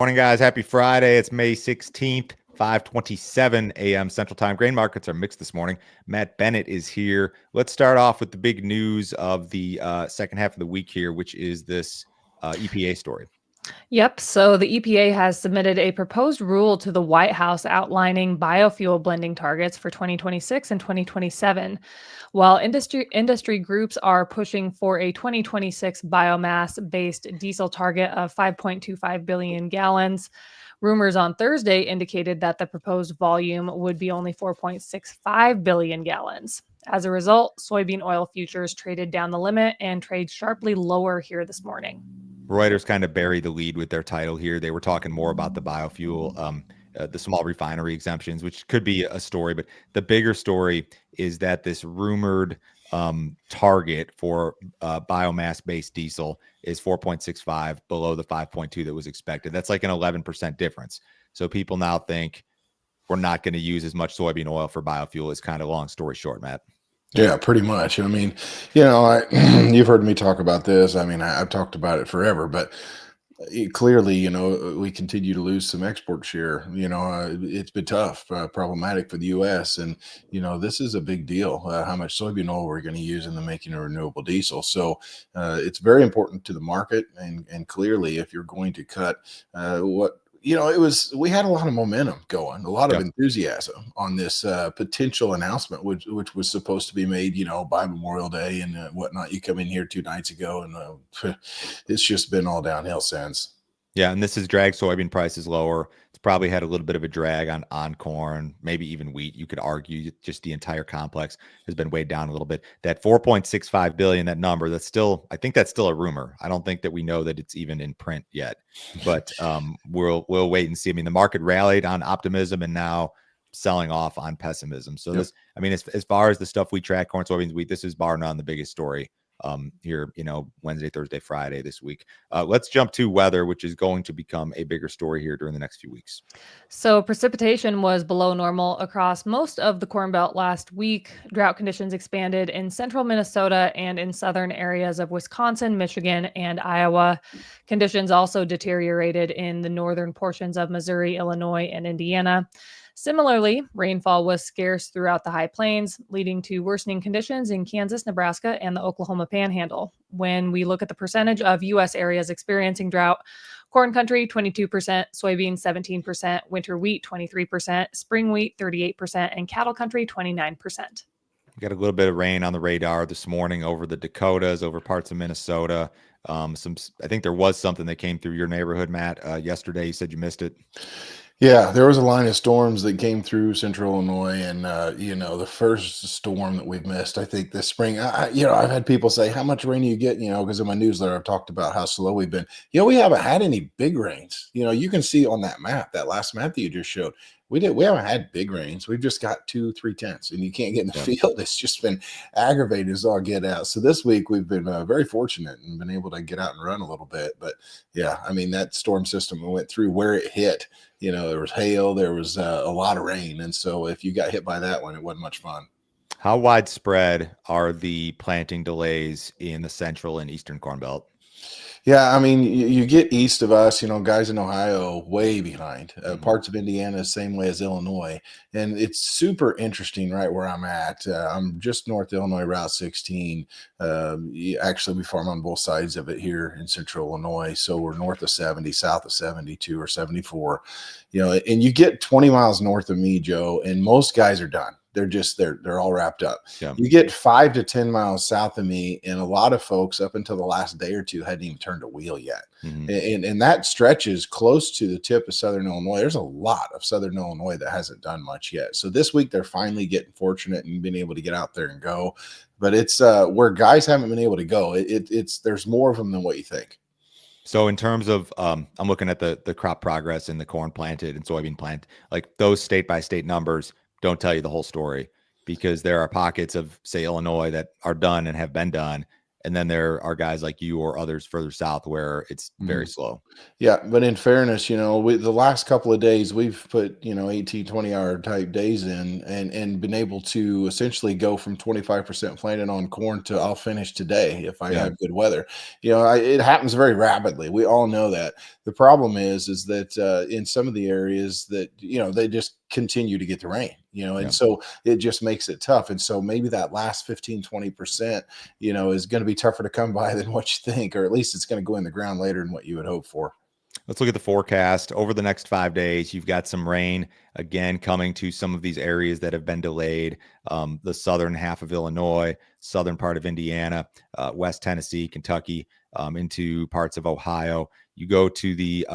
Morning, guys. Happy Friday. It's May 16th, 5:27 a.m. Central Time. Grain markets are mixed this morning. Matt Bennett is here. Let's start off with the big news of the second half of the week here, which is this EPA story. Yep. So the EPA has submitted a proposed rule to the White House outlining biofuel blending targets for 2026 and 2027. While industry groups are pushing for a 2026 biomass-based diesel target of 5.25 billion gallons, rumors on Thursday indicated that the proposed volume would be only 4.65 billion gallons. As a result, soybean oil futures traded down the limit and trade sharply lower here this morning. Reuters kind of buried the lead with their title here. They were talking more about the biofuel, the small refinery exemptions, which could be a story. But the bigger story is that this rumored target for biomass-based diesel is 4.65, below the 5.2 that was expected. That's like an 11% difference. So people now think we're not going to use as much soybean oil for biofuel. Is kind of long story short, Matt. Yeah, pretty much. I mean, you've heard me talk about this. I mean, I've talked about it forever, but clearly, we continue to lose some export share. It's been tough, problematic for the U.S. And, this is a big deal, how much soybean oil we're going to use in the making of renewable diesel. So it's very important to the market. And clearly, if you're going to cut we had a lot of momentum going, a lot of enthusiasm on this potential announcement, which was supposed to be made, by Memorial Day and whatnot. You come in here 2 nights ago, and it's just been all downhill since. Yeah, and this has dragged soybean prices lower. It's probably had a little bit of a drag on corn, maybe even wheat. You could argue just the entire complex has been weighed down a little bit. That 4.65 billion, that number, I think that's still a rumor. I don't think that we know that it's even in print yet. But we'll wait and see. I mean, the market rallied on optimism and now selling off on pessimism. So this, I mean, as far as the stuff we track, corn, soybeans, wheat, this is bar none the biggest story here, Wednesday, Thursday, Friday this week. Let's jump to weather, which is going to become a bigger story here during the next few weeks. So precipitation was below normal across most of the Corn Belt last week. Drought conditions expanded in central Minnesota and in southern areas of Wisconsin, Michigan, and Iowa. Conditions also deteriorated in the northern portions of Missouri, Illinois, and Indiana. Similarly, rainfall was scarce throughout the High Plains, leading to worsening conditions in Kansas, Nebraska, and the Oklahoma Panhandle. When we look at the percentage of U.S. areas experiencing drought, corn country, 22%, soybeans, 17%, winter wheat, 23%, spring wheat, 38%, and cattle country, 29%. We got a little bit of rain on the radar this morning over the Dakotas, over parts of Minnesota. I think there was something that came through your neighborhood, Matt, yesterday. You said you missed it. Yeah, there was a line of storms that came through central Illinois, and the first storm that we've missed, I think, this spring. I've had people say, "How much rain do you get?" Because in my newsletter, I've talked about how slow we've been. We haven't had any big rains. You can see on that map, that last map that you just showed. We haven't had big rains. We've just got 2-3 tenths, and you can't get in the field. It's just been aggravated as all get out. So this week we've been very fortunate and been able to get out and run a little bit. But yeah, I mean, that storm system went through where it hit. There was hail, there was a lot of rain. And so if you got hit by that one, it wasn't much fun. How widespread are the planting delays in the central and eastern Corn Belt? Yeah, I mean, you get east of us, guys in Ohio way behind. Parts of Indiana, same way as Illinois. And it's super interesting right where I'm at. I'm just north Illinois, Route 16. Actually, we farm on both sides of it here in central Illinois. So we're north of 70, south of 72 or 74. And you get 20 miles north of me, Joe, and most guys are done. They're all wrapped up. Yeah. You get 5 to 10 miles south of me, and a lot of folks up until the last day or two hadn't even turned a wheel yet. Mm-hmm. And that stretches close to the tip of southern Illinois. There's a lot of southern Illinois that hasn't done much yet. So this week they're finally getting fortunate and being able to get out there and go. But it's where guys haven't been able to go. There's more of them than what you think. So in terms of, I'm looking at the crop progress in the corn planted and soybean plant, like those state by state numbers don't tell you the whole story, because there are pockets of, say, Illinois that are done and have been done, And then there are guys like you or others further south where it's very slow. Yeah, but in fairness, the last couple of days we've put, 18, 20-hour type days in and been able to essentially go from 25% planted on corn to I'll finish today if I Yeah. have good weather. It happens very rapidly. We all know that. The problem is that in some of the areas that, they just continue to get the rain, and Yeah. so it just makes it tough. And so maybe that last 15, 20%, is going to be tougher to come by than what you think, or at least it's going to go in the ground later than what you would hope for. Let's look at the forecast. Over the next 5 days, you've got some rain again coming to some of these areas that have been delayed. The southern half of Illinois, southern part of Indiana, West Tennessee, Kentucky, into parts of Ohio. You go to the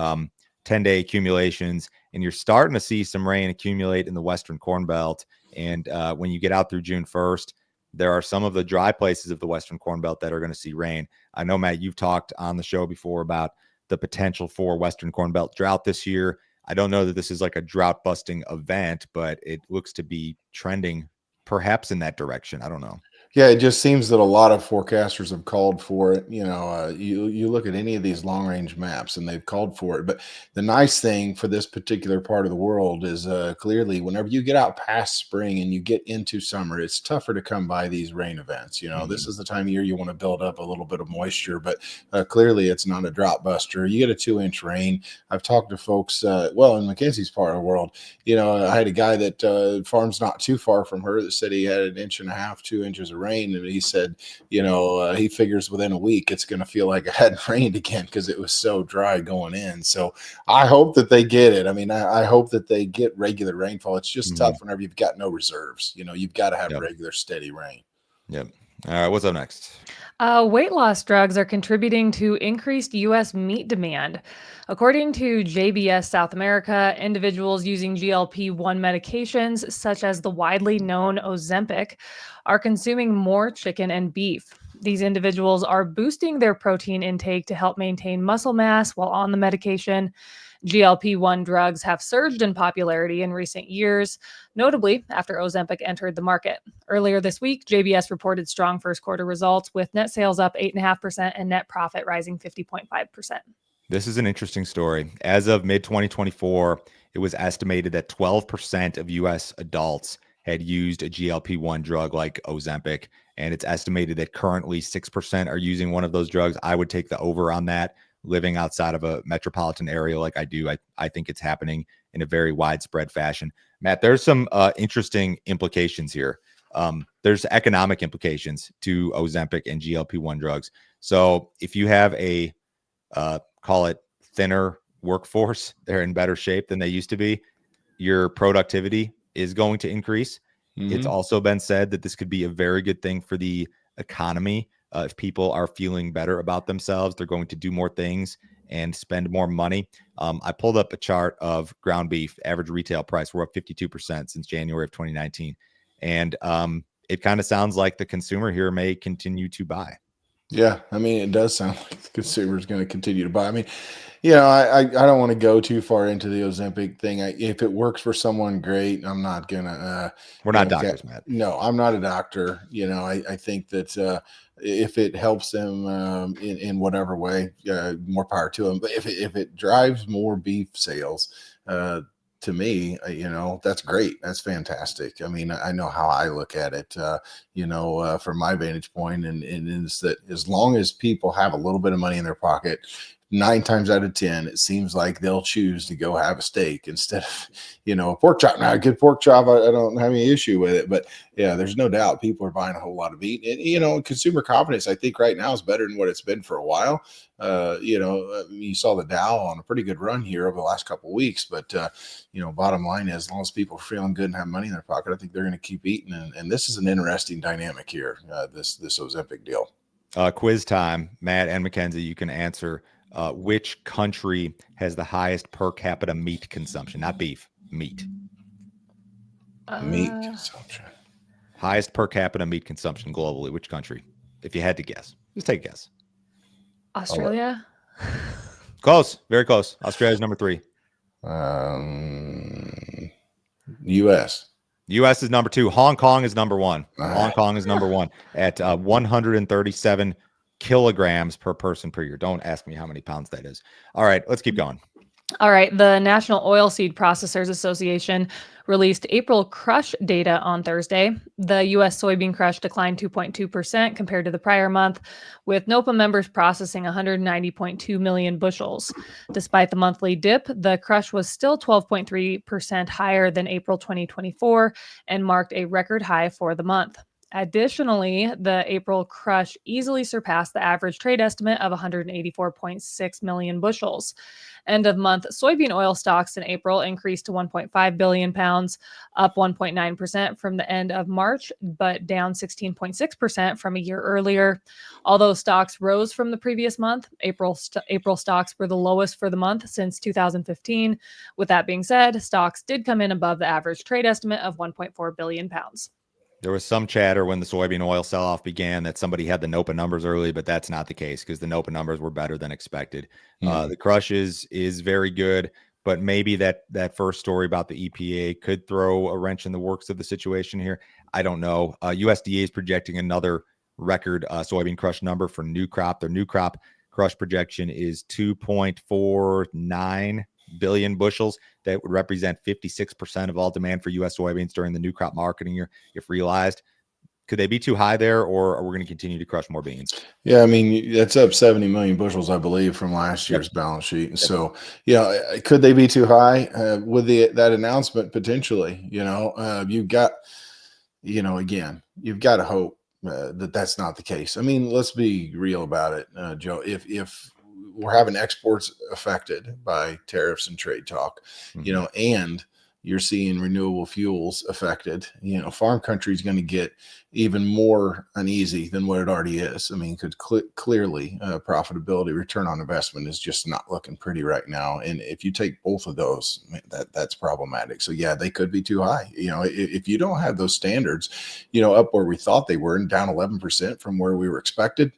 10-day accumulations, and you're starting to see some rain accumulate in the Western Corn Belt. And when you get out through June 1st, there are some of the dry places of the Western Corn Belt that are going to see rain. I know, Matt, you've talked on the show before about the potential for Western Corn Belt drought this year. I don't know that this is like a drought busting event, but it looks to be trending perhaps in that direction. I don't know. Yeah, it just seems that a lot of forecasters have called for it. You look at any of these long range maps and they've called for it. But the nice thing for this particular part of the world is clearly whenever you get out past spring and you get into summer, it's tougher to come by these rain events. This is the time of year you want to build up a little bit of moisture, but clearly it's not a drought buster. You get a 2-inch rain. I've talked to folks, in Mackenzie's part of the world. I had a guy that farms not too far from her that said he had 1.5 inches, 2 inches of rain, and he said he figures within a week it's going to feel like it hadn't rained again because it was so dry going in. So I hope that they get it. I mean, I hope that they get regular rainfall. It's just tough whenever you've got no reserves. You've got to have regular steady rain. Yep. All right, what's up next? Weight loss drugs are contributing to increased U.S. meat demand. According to JBS South America, individuals using GLP-1 medications, such as the widely known Ozempic, are consuming more chicken and beef. These individuals are boosting their protein intake to help maintain muscle mass while on the medication. GLP-1 drugs have surged in popularity in recent years, notably after Ozempic entered the market. Earlier this week, JBS reported strong first quarter results with net sales up 8.5% and net profit rising 50.5%. This is an interesting story. As of mid-2024, it was estimated that 12% of U.S. adults had used a GLP-1 drug like Ozempic, and it's estimated that currently 6% are using one of those drugs. I would take the over on that. Living outside of a metropolitan area like I do, I think it's happening in a very widespread fashion. Matt, there's some interesting implications here. There's economic implications to Ozempic and GLP-1 drugs. So if you have a call it thinner workforce, they're in better shape than they used to be, your productivity is going to increase. It's also been said that this could be a very good thing for the economy. If people are feeling better about themselves, they're going to do more things and spend more money. I pulled up a chart of ground beef average retail price. We're up 52% since January of 2019. And it kind of sounds like the consumer here may continue to buy. Yeah, I mean, it does sound like the consumer is going to continue to buy. I mean, I don't want to go too far into the Ozempic thing. If it works for someone, great. I'm not gonna. We're not doctors, Matt. No, I'm not a doctor. I think that if it helps them in whatever way, more power to them. But if it drives more beef sales, to me, that's great. That's fantastic. I mean, I know how I look at it, from my vantage point, and is that as long as people have a little bit of money in their pocket, 9 times out of 10, it seems like they'll choose to go have a steak instead of, a pork chop. Now, a good pork chop, I don't have any issue with it, but yeah, there's no doubt people are buying a whole lot of meat. And, consumer confidence, I think right now is better than what it's been for a while. You saw the Dow on a pretty good run here over the last couple of weeks, but, bottom line is, as long as people are feeling good and have money in their pocket, I think they're going to keep eating. And this is an interesting dynamic here, this Ozempic deal. Quiz time, Matt and Mackenzie, you can answer. Which country has the highest per capita meat consumption? Not beef, meat. Meat consumption. Highest per capita meat consumption globally. Which country? If you had to guess, just take a guess. Australia? Close, very close. Australia's number 3. U.S. U.S. is number 2. Hong Kong is number 1. Hong Kong is number 1 at 137 kilograms per person per year. Don't ask me how many pounds that is. All right, let's keep going. All right. The National Oilseed Processors Association released April crush data on Thursday. The U.S. soybean crush declined 2.2% compared to the prior month, with NOPA members processing 190.2 million bushels. Despite the monthly dip, the crush was still 12.3% higher than April 2024 and marked a record high for the month. Additionally, the April crush easily surpassed the average trade estimate of 184.6 million bushels. End of month soybean oil stocks in April increased to 1.5 billion pounds, up 1.9% from the end of March, but down 16.6% from a year earlier. Although stocks rose from the previous month, April stocks were the lowest for the month since 2015. With that being said, stocks did come in above the average trade estimate of 1.4 billion pounds. There was some chatter when the soybean oil sell-off began that somebody had the NOPA numbers early, but that's not the case because the NOPA numbers were better than expected. The crush is very good, but maybe that first story about the EPA could throw a wrench in the works of the situation here. I don't know. USDA is projecting another record soybean crush number for new crop. Their new crop crush projection is 2.49 billion bushels. That would represent 56% of all demand for U.S. soybeans during the new crop marketing year, if realized. Could they be too high there, or are we going to continue to crush more beans? Yeah, I mean, that's up 70 million bushels, I believe, from last year's balance sheet. And so, could they be too high with that announcement? Potentially, you've got, again, you've got to hope that that's not the case. I mean, let's be real about it, Joe. If we're having exports affected by tariffs and trade talk, and you're seeing renewable fuels affected, farm country is going to get even more uneasy than what it already is. I mean, clearly profitability, return on investment is just not looking pretty right now. And if you take both of those, that's problematic. So yeah, they could be too high. If you don't have those standards, up where we thought they were and down 11% from where we were expected,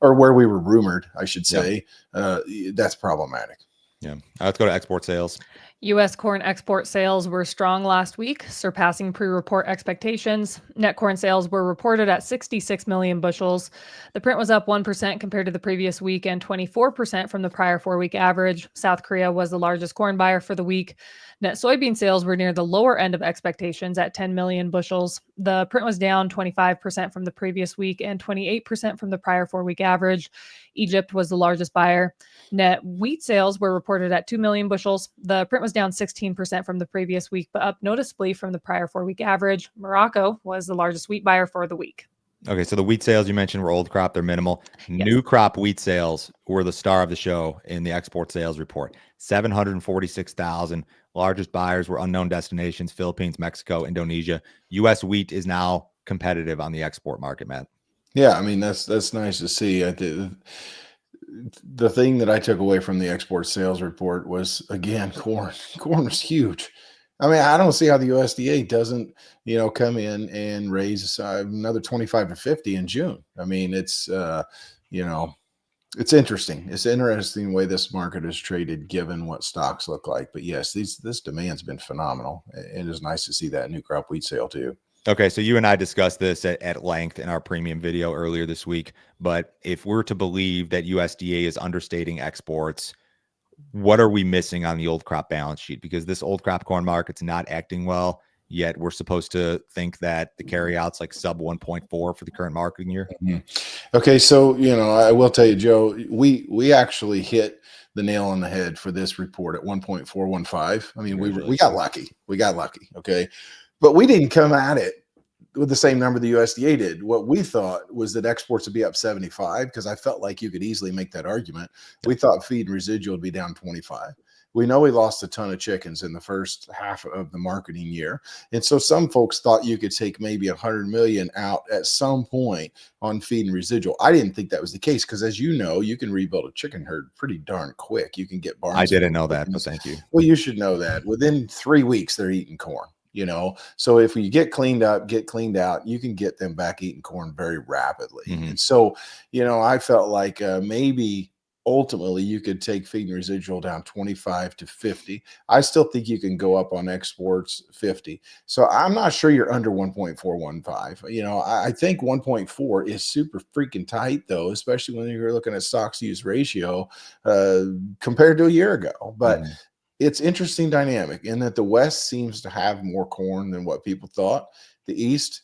or where we were rumored, I should say, that's problematic. Yeah. Let's go to export sales. U.S. corn export sales were strong last week, surpassing pre-report expectations. Net corn sales were reported at 66 million bushels. The print was up 1% compared to the previous week and 24% from the prior 4-week average. South Korea was the largest corn buyer for the week. Net soybean sales were near the lower end of expectations at 10 million bushels. The print was down 25% from the previous week and 28% from the prior 4-week average. Egypt was the largest buyer. Net wheat sales were reported at 2 million bushels. The print was down 16% from the previous week, but up noticeably from the prior 4-week average. Morocco was the largest wheat buyer for the week. Okay, so the wheat sales you mentioned were old crop. They're minimal. Yes. New crop wheat sales were the star of the show in the export sales report. 746,000. Largest buyers were unknown destinations, Philippines, Mexico, Indonesia. U.S. wheat is now competitive on the export market, Matt. Yeah, I mean, that's nice to see. The thing that I took away from the export sales report was, again, corn. Corn was huge. I mean, I don't see how the USDA doesn't, come in and raise another 25 to 50 in June. I mean, it's interesting. It's interesting the way this market is traded, given what stocks look like. But yes, this demand's been phenomenal. It is nice to see that new crop wheat sale too. Okay, so you and I discussed this at length in our premium video earlier this week. But if we're to believe that USDA is understating exports, what are we missing on the old crop balance sheet? Because this old crop corn market's not acting well, yet we're supposed to think that the carryout's like sub 1.4 for the current marketing year. Mm-hmm. Okay, so I will tell you, Joe, we actually hit the nail on the head for this report at 1.415. I mean, we got lucky. We got lucky. Okay. But we didn't come at it with the same number the USDA did. What we thought was that exports would be up 75, because I felt like you could easily make that argument. We thought feed and residual would be down 25. We know we lost a ton of chickens in the first half of the marketing year. And so some folks thought you could take maybe 100 million out at some point on feed and residual. I didn't think that was the case, because as you know, you can rebuild a chicken herd pretty darn quick. You can get barns. I didn't know that, but thank you. Well, you should know that. Within 3 weeks, they're eating corn. So if you get cleaned up, get cleaned out, you can get them back eating corn very rapidly. Mm-hmm. And so, I felt like maybe ultimately you could take feed and residual down 25 to 50. I still think you can go up on exports 50. So I'm not sure you're under 1.415. I think 1.4 is super freaking tight though, especially when you're looking at stocks use ratio compared to a year ago. But it's interesting dynamic in that the West seems to have more corn than what people thought. The East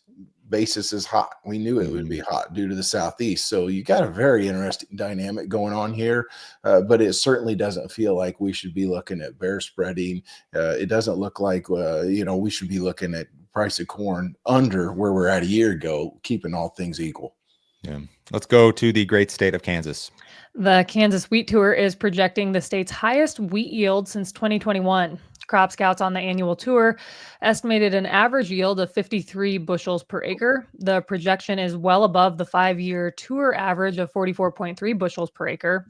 basis is hot. We knew it would be hot due to the Southeast. So you got a very interesting dynamic going on here, but it certainly doesn't feel like we should be looking at bear spreading. It doesn't look like, we should be looking at price of corn under where we're at a year ago, keeping all things equal. Yeah. Let's go to the great state of Kansas. The Kansas Wheat Tour is projecting the state's highest wheat yield since 2021. Crop Scouts on the annual tour estimated an average yield of 53 bushels per acre. The projection is well above the 5-year tour average of 44.3 bushels per acre.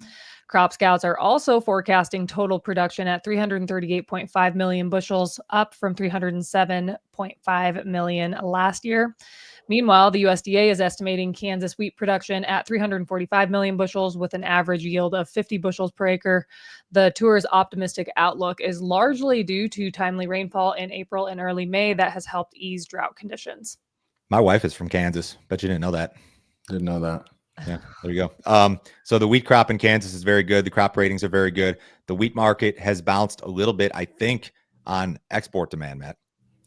Crop Scouts are also forecasting total production at 338.5 million bushels, up from 307.5 million last year. Meanwhile, the USDA is estimating Kansas wheat production at 345 million bushels with an average yield of 50 bushels per acre. The tour's optimistic outlook is largely due to timely rainfall in April and early May that has helped ease drought conditions. My wife is from Kansas. Bet you didn't know that. Didn't know that. Yeah, there you go. So the wheat crop in Kansas is very good. The crop ratings are very good. The wheat market has bounced a little bit, I think, on export demand, Matt.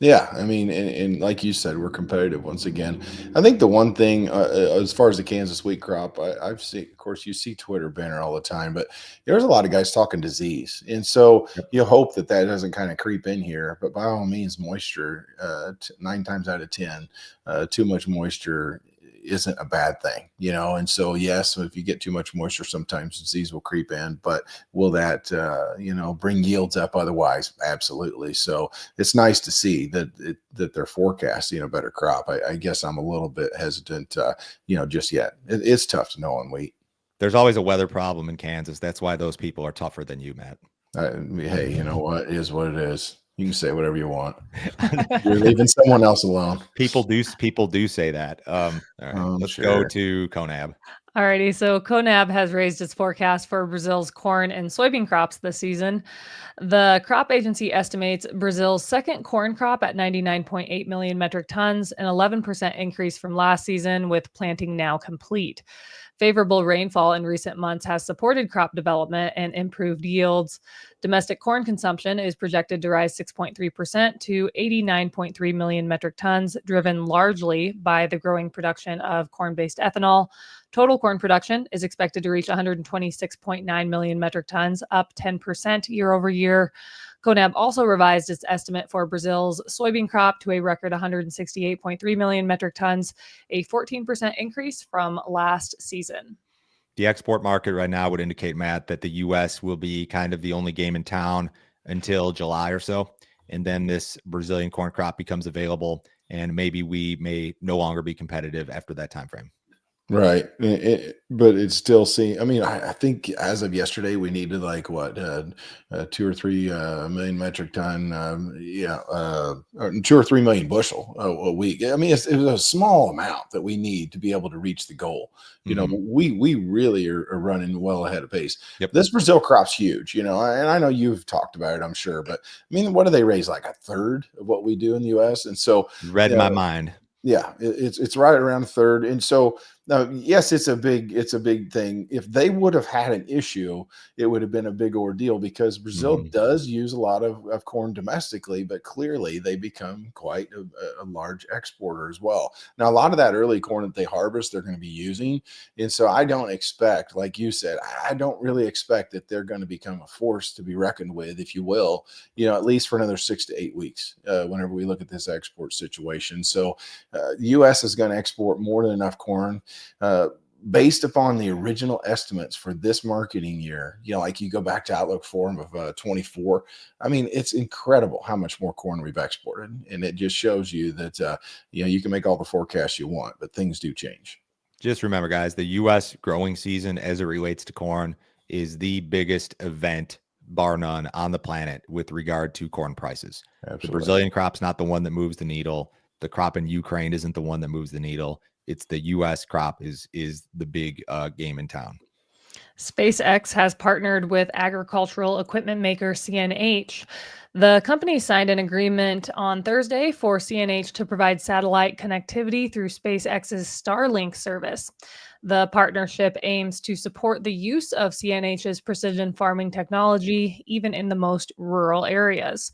Yeah, I mean, and like you said, we're competitive once again. I think the one thing, as far as the Kansas wheat crop, I've seen, of course, you see Twitter banner all the time, but there's a lot of guys talking disease, and so you hope that doesn't kind of creep in here. But by all means, moisture, 9 times out of 10, too much moisture isn't a bad thing, and so yes, if you get too much moisture, sometimes disease will creep in, but will that bring yields up otherwise? Absolutely. So it's nice to see that they're forecasting a better crop. I guess I'm a little bit hesitant just yet. It's tough to know on wheat. There's always a weather problem in Kansas. That's why those people are tougher than you, Matt. Hey, you know what? It is what it is. You can say whatever you want. You're leaving someone else alone. People do say that. All right, let's go to CONAB. Alrighty, so CONAB has raised its forecast for Brazil's corn and soybean crops this season. The crop agency estimates Brazil's second corn crop at 99.8 million metric tons, an 11% increase from last season, with planting now complete. Favorable rainfall in recent months has supported crop development and improved yields. Domestic corn consumption is projected to rise 6.3% to 89.3 million metric tons, driven largely by the growing production of corn-based ethanol. Total corn production is expected to reach 126.9 million metric tons, up 10% year over year. CONAB also revised its estimate for Brazil's soybean crop to a record 168.3 million metric tons, a 14% increase from last season. The export market right now would indicate, Matt, that the U.S. will be kind of the only game in town until July or so. And then this Brazilian corn crop becomes available, and maybe we may no longer be competitive after that time frame. Right. But it's still I mean, I think as of yesterday, we needed like 2 or 3 million metric ton, 2 or 3 million bushel a week. I mean, it's a small amount that we need to be able to reach the goal. We really are running well ahead of pace. Yep. This Brazil crop's huge, and I know you've talked about it, I'm sure, but I mean, what do they raise? Like a third of what we do in the US? And so read my mind. Yeah, it's right around a third. And so yes, it's a big thing. If they would have had an issue, it would have been a big ordeal because Brazil does use a lot of corn domestically, but clearly they become quite a large exporter as well. Now, a lot of that early corn that they harvest, they're going to be using. And so I don't expect, like you said, I don't really expect that they're going to become a force to be reckoned with, if you will, at least for another 6 to 8 weeks, whenever we look at this export situation. So the U.S. is going to export more than enough corn. Based upon the original estimates for this marketing year, like you go back to Outlook Forum of 24, I mean, it's incredible how much more corn we've exported. And it just shows you that, you can make all the forecasts you want, but things do change. Just remember, guys, the U.S. growing season as it relates to corn is the biggest event, bar none, on the planet with regard to corn prices. Absolutely. The Brazilian crop's not the one that moves the needle. The crop in Ukraine isn't the one that moves the needle. It's the U.S. crop is the big game in town. SpaceX has partnered with agricultural equipment maker CNH. The company signed an agreement on Thursday for CNH to provide satellite connectivity through SpaceX's Starlink service. The partnership aims to support the use of CNH's precision farming technology, even in the most rural areas.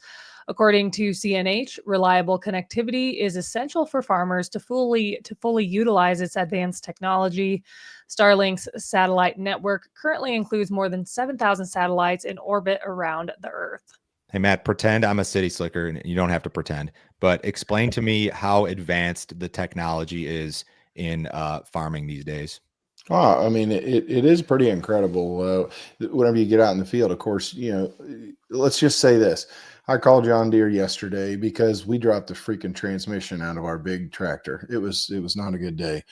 According to CNH, reliable connectivity is essential for farmers to fully utilize its advanced technology. Starlink's satellite network currently includes more than 7,000 satellites in orbit around the Earth. Hey, Matt, pretend I'm a city slicker, and you don't have to pretend, but explain to me how advanced the technology is in farming these days. Oh, I mean, it is pretty incredible. Whenever you get out in the field, of course, let's just say this. I called John Deere yesterday because we dropped the freaking transmission out of our big tractor. It was not a good day.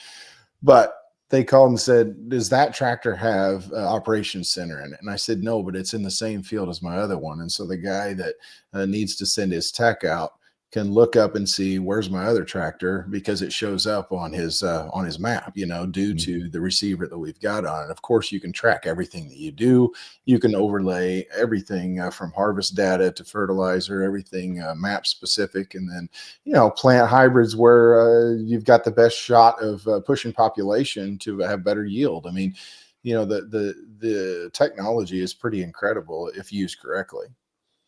But they called and said, "Does that tractor have operations center in it?" And I said, "No, but it's in the same field as my other one." And so the guy that needs to send his tech out can look up and see where's my other tractor because it shows up on his map, due Mhm. to the receiver that we've got on it. Of course, you can track everything that you do. You can overlay everything from harvest data to fertilizer, everything map specific, and then plant hybrids where you've got the best shot of pushing population to have better yield. I mean, the technology is pretty incredible if used correctly.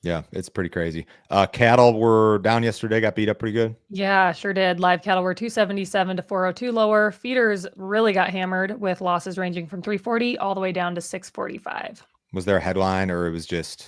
Yeah, it's pretty crazy. Cattle were down yesterday, got beat up pretty good. Yeah, sure did. Live cattle were 277 to 402 lower. Feeders really got hammered with losses ranging from 340 all the way down to 645. Was there a headline or it was just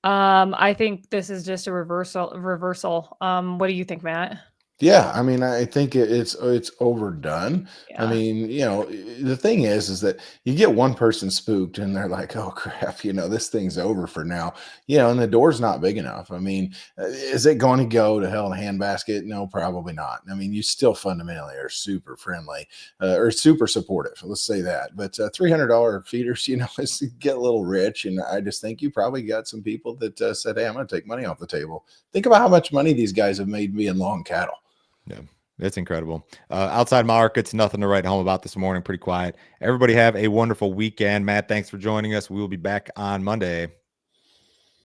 I think this is just a reversal. What do you think, Matt? Yeah, I mean, I think it's overdone. I Yeah. mean, the thing is that you get one person spooked and they're like, "Oh crap, this thing's over for now," and the door's not big enough. I mean, is it going to go to hell in a handbasket? No, probably not. I mean, you still fundamentally are super friendly or super supportive. Let's say that. But $300 feeders, is get a little rich, and I just think you probably got some people that said, "Hey, I'm going to take money off the table." Think about how much money these guys have made being long cattle. yeah, it's incredible. Outside markets, nothing to write home about this morning. Pretty quiet. Everybody have a wonderful weekend. Matt, thanks for joining us. We will be back on Monday.